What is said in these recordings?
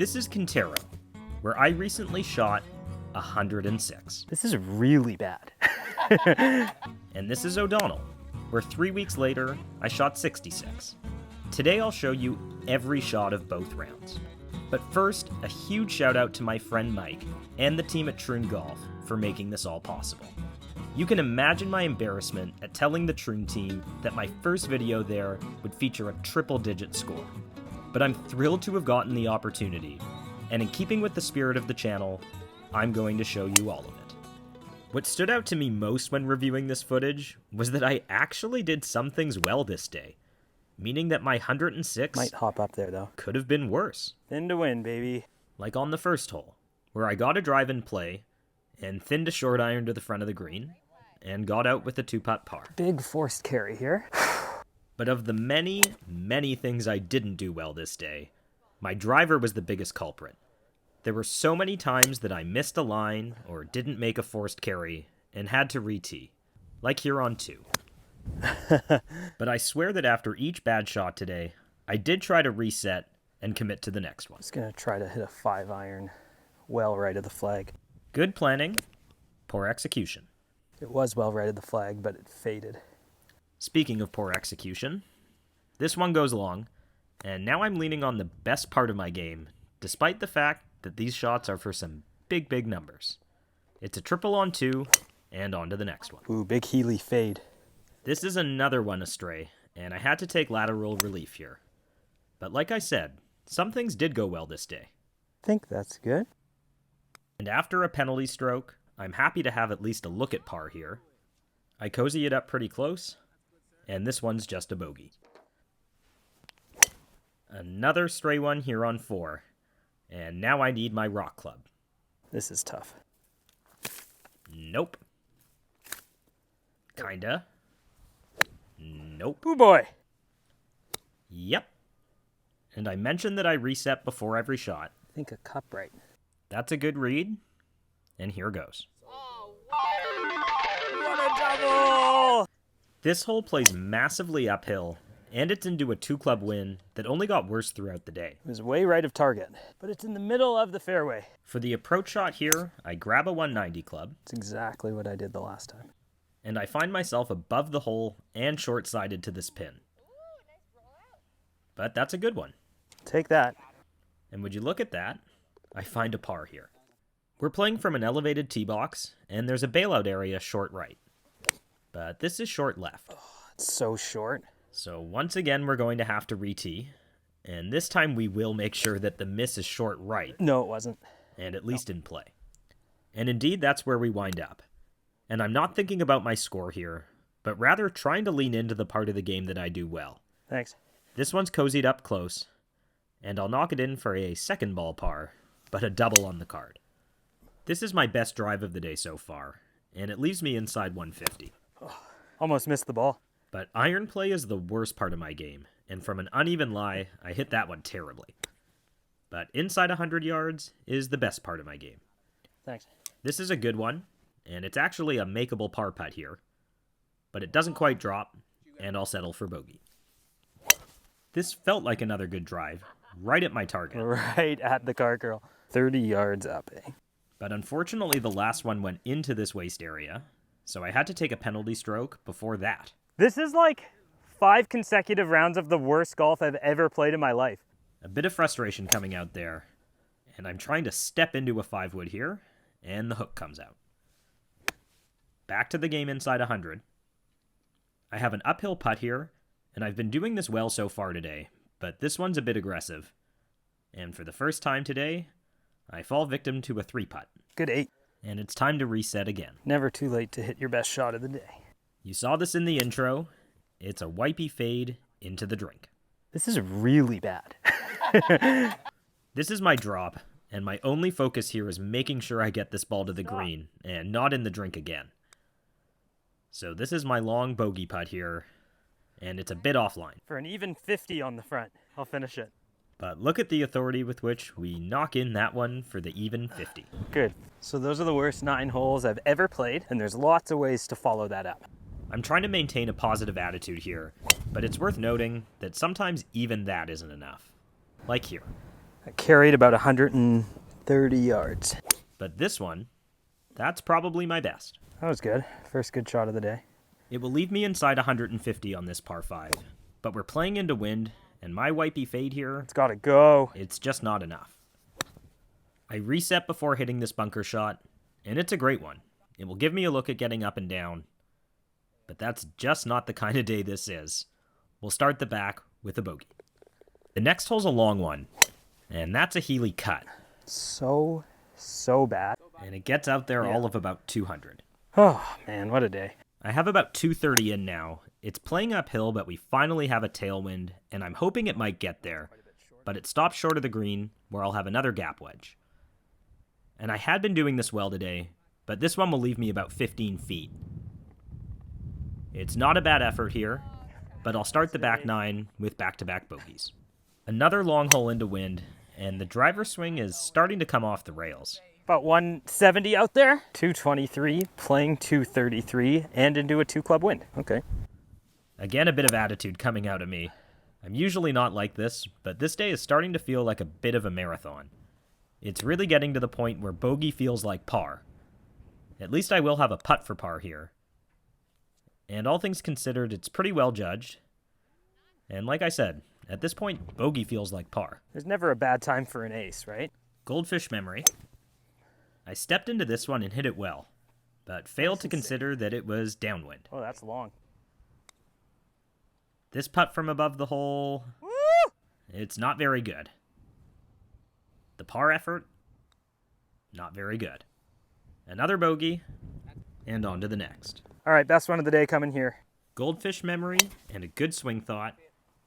This is Quintero, where I recently shot 106. This is really bad. And this is O'Donnell, where 3 weeks later, I shot 66. Today I'll show you every shot of both rounds. But first, a huge shout out to my friend Mike and the team at Troon Golf for making this all possible. You can imagine my embarrassment at telling the Troon team that my first video there would feature a triple-digit score. But I'm thrilled to have gotten the opportunity, and in keeping with the spirit of the channel, I'm going to show you all of it. What stood out to me most when reviewing this footage was that I actually did some things well this day, meaning that my 106 Might hop up there, though. could have been worse. Thin to win, baby. Like on the first hole, where I got a drive in play, and thinned a short iron to the front of the green, and got out with a 2-putt par. Big forced carry here. But of the many, many things I didn't do well this day, my driver was the biggest culprit. There were so many times that I missed a line or didn't make a forced carry and had to re-tee, like here on 2. But I swear that after each bad shot today, I did try to reset and commit to the next one. Just gonna try to hit a 5-iron well right of the flag. Good planning, poor execution. It was well right of the flag, but it faded. Speaking of poor execution, this one goes long, and now I'm leaning on the best part of my game, despite the fact that these shots are for some big, big numbers. It's a triple on 2, and on to the next one. Ooh, big Healy fade. This is another one astray, and I had to take lateral relief here. But like I said, some things did go well this day. Think that's good. And after a penalty stroke, I'm happy to have at least a look at par here. I cozy it up pretty close, and this one's just a bogey. Another stray one here on 4, and now I need my rock club. This is tough. Nope. Kinda. Nope. Ooh, boy. Yep. And I mentioned that I reset before every shot. I think a cup right. That's a good read, and here goes. What a double! This hole plays massively uphill, and it's into a 2-club win that only got worse throughout the day. It was way right of target, but it's in the middle of the fairway. For the approach shot here, I grab a 190 club, It's exactly what I did the last time. and I find myself above the hole and short-sided to this pin. But that's a good one. Take that. And would you look at that, I find a par here. We're playing from an elevated tee box, and there's a bailout area short right. But this is short left. It's so short. So once again, we're going to have to re-tee, and this time we will make sure that the miss is short right, No, it wasn't. and at least in play. And indeed, that's where we wind up. And I'm not thinking about my score here, but rather trying to lean into the part of the game that I do well. Thanks. This one's cozied up close, and I'll knock it in for a second ball par, but a double on the card. This is my best drive of the day so far, and it leaves me inside 150. Almost missed the ball. But iron play is the worst part of my game, and from an uneven lie, I hit that one terribly. But inside 100 yards is the best part of my game. Thanks. This is a good one, and it's actually a makeable par putt here. But it doesn't quite drop, and I'll settle for bogey. This felt like another good drive, right at my target. Right at the car girl. 30 yards up, eh? But unfortunately, the last one went into this waist area, so I had to take a penalty stroke before that. This is like 5 consecutive rounds of the worst golf I've ever played in my life. A bit of frustration coming out there, and I'm trying to step into a 5-wood here, and the hook comes out. Back to the game inside 100. I have an uphill putt here, and I've been doing this well so far today, but this one's a bit aggressive. And for the first time today, I fall victim to a 3-putt. Good 8. And it's time to reset again. Never too late to hit your best shot of the day. You saw this in the intro. It's a wipey fade into the drink. This is really bad. This is my drop, and my only focus here is making sure I get this ball to the green and not in the drink again. So this is my long bogey putt here, and it's a bit offline. For an even 50 on the front, I'll finish it. But look at the authority with which we knock in that one for the even 50. Good. So those are the worst 9 holes I've ever played, and there's lots of ways to follow that up. I'm trying to maintain a positive attitude here, but it's worth noting that sometimes even that isn't enough. Like here. I carried about 130 yards. But this one, that's probably my best. That was good. First good shot of the day. It will leave me inside 150 on this par 5, but we're playing into wind, and my wipey fade here, It's gotta go. it's just not enough. I reset before hitting this bunker shot, and it's a great one. It will give me a look at getting up and down, but that's just not the kind of day this is. We'll start the back with a bogey. The next hole's a long one, and that's a Healy cut, So bad. and it gets out there Yeah. all of about 200. Oh, man, what a day. I have about 230 in now. It's playing uphill, but we finally have a tailwind, and I'm hoping it might get there, but it stops short of the green, where I'll have another gap wedge. And I had been doing this well today, but this one will leave me about 15 feet. It's not a bad effort here, but I'll start the back 9 with back-to-back bogeys. Another long hole into wind, and the driver swing is starting to come off the rails. About 170 out there. 223, playing 233, and into a 2-club wind. Okay. Again, a bit of attitude coming out of me. I'm usually not like this, but this day is starting to feel like a bit of a marathon. It's really getting to the point where bogey feels like par. At least I will have a putt for par here. And all things considered, it's pretty well judged. And like I said, at this point, bogey feels like par. There's never a bad time for an ace, right? Goldfish memory. I stepped into this one and hit it well, but failed to consider that it was downwind. Oh, that's long. This putt from above the hole, Woo! it's not very good. The par effort, not very good. Another bogey, and on to the next. All right, best one of the day coming here. Goldfish memory and a good swing thought,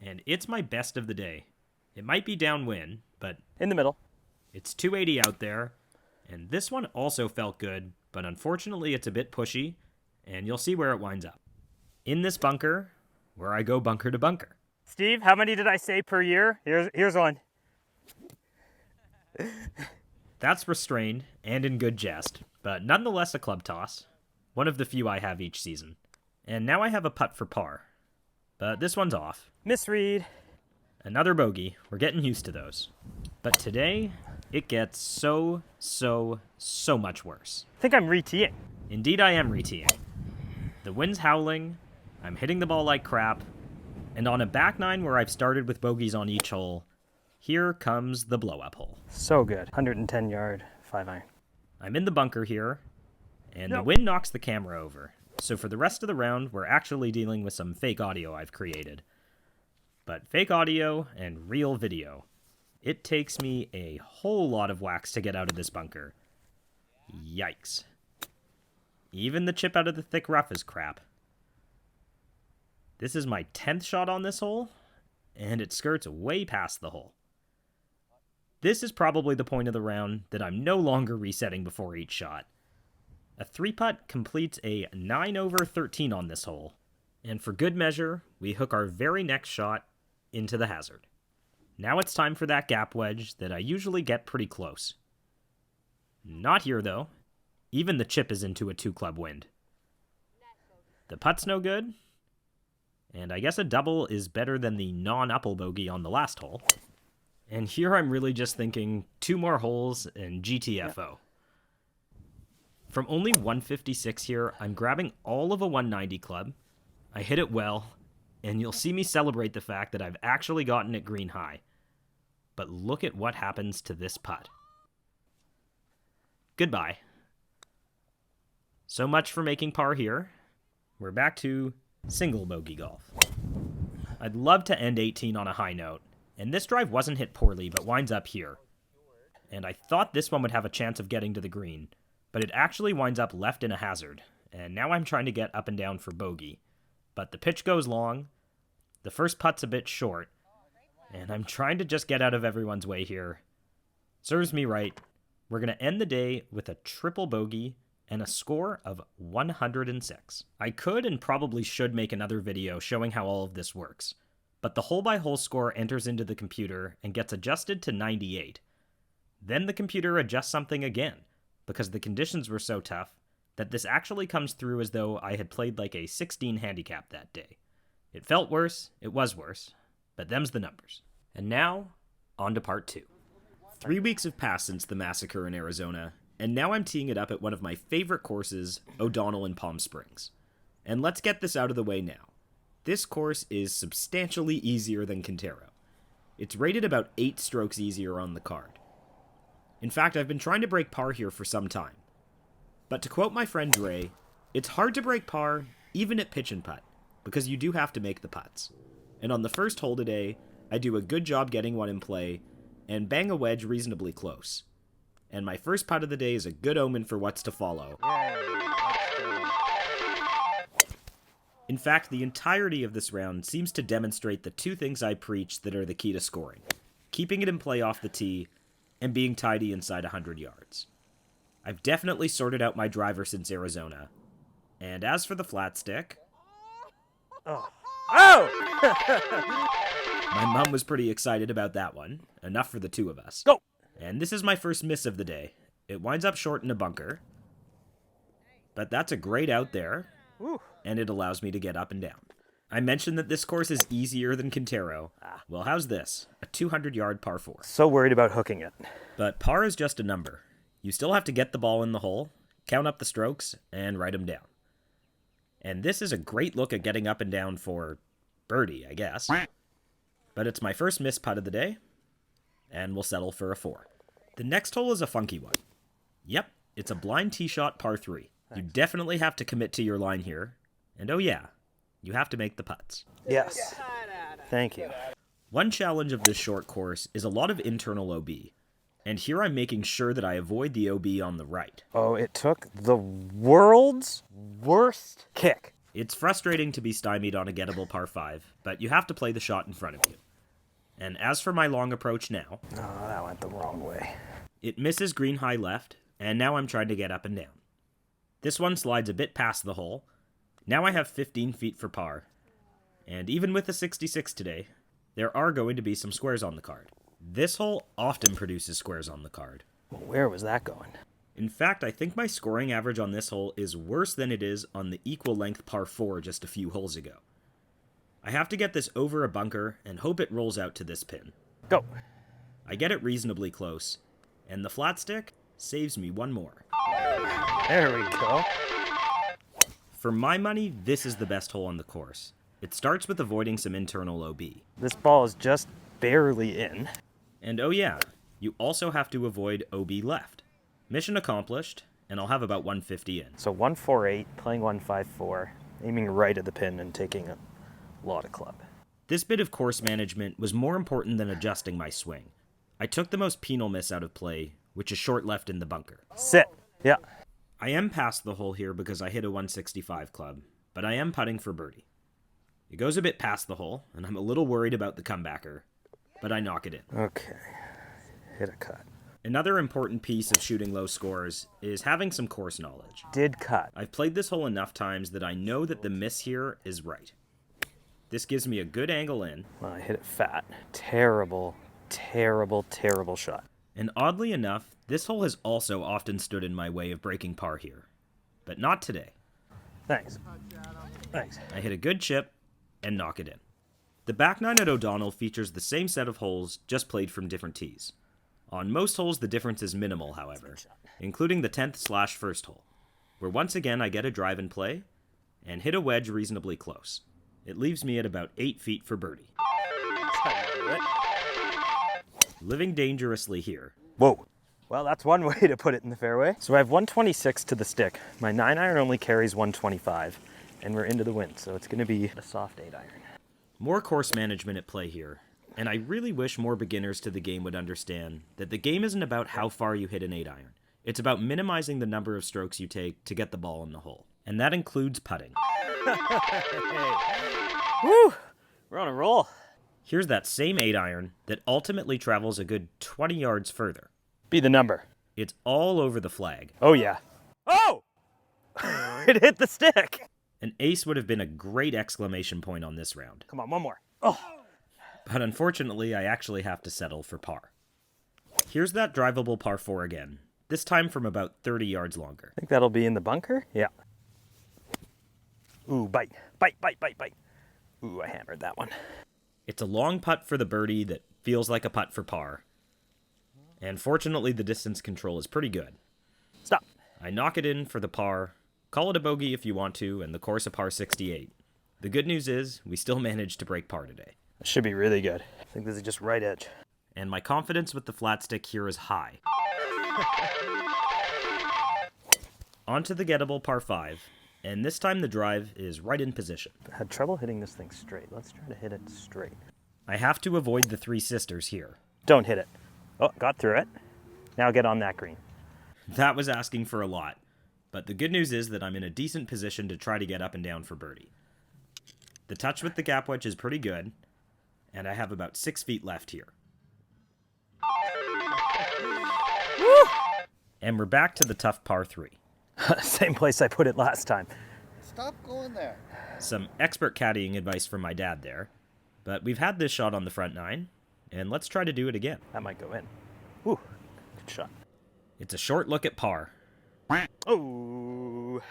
and it's my best of the day. It might be downwind, but In the middle. it's 280 out there, and this one also felt good, but unfortunately it's a bit pushy, and you'll see where it winds up. In this bunker, where I go bunker to bunker. Steve, how many did I say per year? Here's one. That's restrained and in good jest, but nonetheless a club toss, one of the few I have each season. And now I have a putt for par, but this one's off. Misread. Another bogey, we're getting used to those. But today, it gets so much worse. I think I'm re-teeing. Indeed I am re-teeing. The wind's howling, I'm hitting the ball like crap, and on a back 9 where I've started with bogeys on each hole, here comes the blow-up hole. So good. 110 yard, 5-iron. I'm in the bunker here, and the Nope. wind knocks the camera over. So for the rest of the round, we're actually dealing with some fake audio I've created. But fake audio and real video. It takes me a whole lot of wax to get out of this bunker. Yikes. Even the chip out of the thick rough is crap. This is my 10th shot on this hole, and it skirts way past the hole. This is probably the point of the round that I'm no longer resetting before each shot. A 3-putt completes a 9 over 13 on this hole, and for good measure, we hook our very next shot into the hazard. Now it's time for that gap wedge that I usually get pretty close. Not here though. Even the chip is into a 2-club wind. The putt's no good, and I guess a double is better than the non-upple bogey on the last hole. And here I'm really just thinking 2 more holes and GTFO. From only 156 here, I'm grabbing all of a 190 club. I hit it well, and you'll see me celebrate the fact that I've actually gotten it green high. But look at what happens to this putt. Goodbye. So much for making par here. We're back to single bogey golf. I'd love to end 18 on a high note, and this drive wasn't hit poorly but winds up here. And I thought this one would have a chance of getting to the green, but it actually winds up left in a hazard, and now I'm trying to get up and down for bogey. But the pitch goes long, the first putt's a bit short, and I'm trying to just get out of everyone's way here. Serves me right. We're going to end the day with a triple bogey and a score of 106. I could and probably should make another video showing how all of this works, but the hole-by-hole score enters into the computer and gets adjusted to 98. Then the computer adjusts something again, because the conditions were so tough that this actually comes through as though I had played like a 16 handicap that day. It felt worse, it was worse, but them's the numbers. And now, on to part 2. 3 weeks have passed since the massacre in Arizona, and now I'm teeing it up at one of my favorite courses, O'Donnell in Palm Springs. And let's get this out of the way now. This course is substantially easier than Quintero. It's rated about 8 strokes easier on the card. In fact, I've been trying to break par here for some time. But to quote my friend Dre, it's hard to break par even at pitch and putt, because you do have to make the putts. And on the first hole today, I do a good job getting one in play, and bang a wedge reasonably close. And my first putt of the day is a good omen for what's to follow. In fact, the entirety of this round seems to demonstrate the two things I preach that are the key to scoring: keeping it in play off the tee, and being tidy inside 100 yards. I've definitely sorted out my driver since Arizona. And as for the flat stick... Oh! My mum was pretty excited about that one. Enough for the two of us. Go! And this is my first miss of the day. It winds up short in a bunker. But that's a great out there. Woo. And it allows me to get up and down. I mentioned that this course is easier than Quintero. Well, how's this? A 200-yard par 4. So worried about hooking it. But par is just a number. You still have to get the ball in the hole, count up the strokes, and write them down. And this is a great look at getting up and down for birdie, I guess. But it's my first missed putt of the day, and we'll settle for a 4. The next hole is a funky one. Yep, it's a blind tee shot par 3. You definitely have to commit to your line here. And oh yeah, you have to make the putts. Yes. Thank you. One challenge of this short course is a lot of internal OB. And here I'm making sure that I avoid the OB on the right. Oh, it took the world's worst kick. It's frustrating to be stymied on a gettable par 5, but you have to play the shot in front of you. And as for my long approach now... Oh, that went the wrong way. It misses green high left, and now I'm trying to get up and down. This one slides a bit past the hole. Now I have 15 feet for par. And even with the 66 today, there are going to be some squares on the card. This hole often produces squares on the card. Well, where was that going? In fact, I think my scoring average on this hole is worse than it is on the equal length par 4 just a few holes ago. I have to get this over a bunker and hope it rolls out to this pin. Go. I get it reasonably close, and the flat stick saves me one more. There we go. For my money, this is the best hole on the course. It starts with avoiding some internal OB. This ball is just barely in. And oh yeah, you also have to avoid OB left. Mission accomplished, and I'll have about 150 in. So 148, playing 154, aiming right at the pin and taking a lot of club. This bit of course management was more important than adjusting my swing. I took the most penal miss out of play, which is short left in the bunker. Sit. Yeah. I am past the hole here because I hit a 165 club, but I am putting for birdie. It goes a bit past the hole, and I'm a little worried about the comebacker, but I knock it in. Okay. Hit a cut. Another important piece of shooting low scores is having some course knowledge. Did cut. I've played this hole enough times that I know that the miss here is right. This gives me a good angle in. Well, I hit it fat. Terrible, terrible, terrible shot. And oddly enough, this hole has also often stood in my way of breaking par here. But not today. Thanks. Thanks. I hit a good chip and knock it in. The back nine at O'Donnell features the same set of holes, just played from different tees. On most holes, the difference is minimal, however, including the 10th/1st hole, where once again I get a drive and play, and hit a wedge reasonably close. It leaves me at about 8 feet for birdie. Living dangerously here. Whoa. Well, that's one way to put it in the fairway. So I have 126 to the stick. My 9-iron only carries 125, and we're into the wind, so it's going to be a soft 8-iron. More course management at play here, and I really wish more beginners to the game would understand that the game isn't about how far you hit an 8-iron. It's about minimizing the number of strokes you take to get the ball in the hole. And that includes putting. Woo! We're on a roll. Here's that same 8-iron that ultimately travels a good 20 yards further. Be the number. It's all over the flag. Oh, yeah. Oh! It hit the stick. An ace would have been a great exclamation point on this round. Come on, one more. Oh! But unfortunately, I actually have to settle for par. Here's that drivable par 4 again, this time from about 30 yards longer. Think that'll be in the bunker? Yeah. Ooh, bite. Bite, bite, bite, bite. Ooh, I hammered that one. It's a long putt for the birdie that feels like a putt for par. And fortunately, the distance control is pretty good. Stop. I knock it in for the par, call it a bogey if you want to, and the course a par 68. The good news is, we still managed to break par today. This should be really good. I think this is just right edge. And my confidence with the flat stick here is high. On to the gettable par 5, and this time the drive is right in position. I had trouble hitting this thing straight. Let's try to hit it straight. I have to avoid the Three Sisters here. Don't hit it. Oh, got through it. Now get on that green. That was asking for a lot, but the good news is that I'm in a decent position to try to get up and down for birdie. The touch with the gap wedge is pretty good, and I have about 6 feet left here. Woo! And we're back to the tough par 3. Same place I put it last time. Stop going there. Some expert caddying advice from my dad there, but we've had this shot on the front 9, and let's try to do it again. That might go in. Ooh, good shot. It's a short look at par, Oh.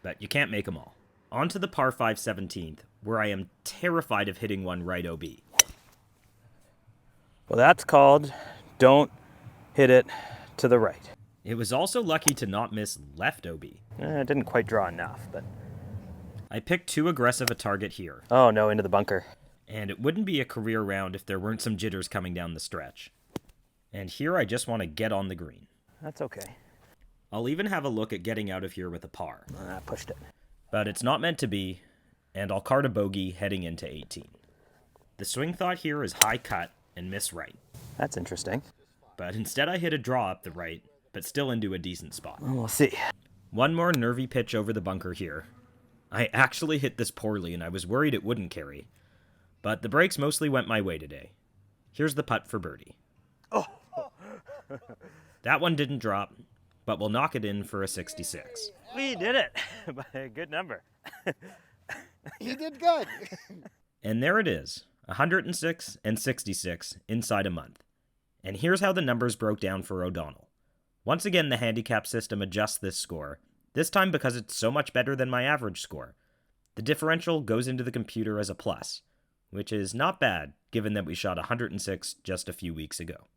but you can't make them all. On to the par 5 17th, where I am terrified of hitting one right OB. Well, that's called don't hit it to the right. It was also lucky to not miss left OB. It didn't quite draw enough, but... I picked too aggressive a target here, Oh, no, into the bunker. and it wouldn't be a career round if there weren't some jitters coming down the stretch. And here I just want to get on the green. That's okay. I'll even have a look at getting out of here with a par. I pushed it. But it's not meant to be, and I'll card a bogey heading into 18. The swing thought here is high cut and miss right. That's interesting. But instead I hit a draw up the right, but still into a decent spot. Well, we'll see. One more nervy pitch over the bunker here. I actually hit this poorly and I was worried it wouldn't carry. But the breaks mostly went my way today. Here's the putt for birdie. Oh! That one didn't drop, but we'll knock it in for a 66. We did it! By a good number. He did good. And there it is, 106 and 66 inside a month. And here's how the numbers broke down for O'Donnell. Once again, the handicap system adjusts this score, this time because it's so much better than my average score. The differential goes into the computer as a plus, which is not bad given that we shot 106 just a few weeks ago.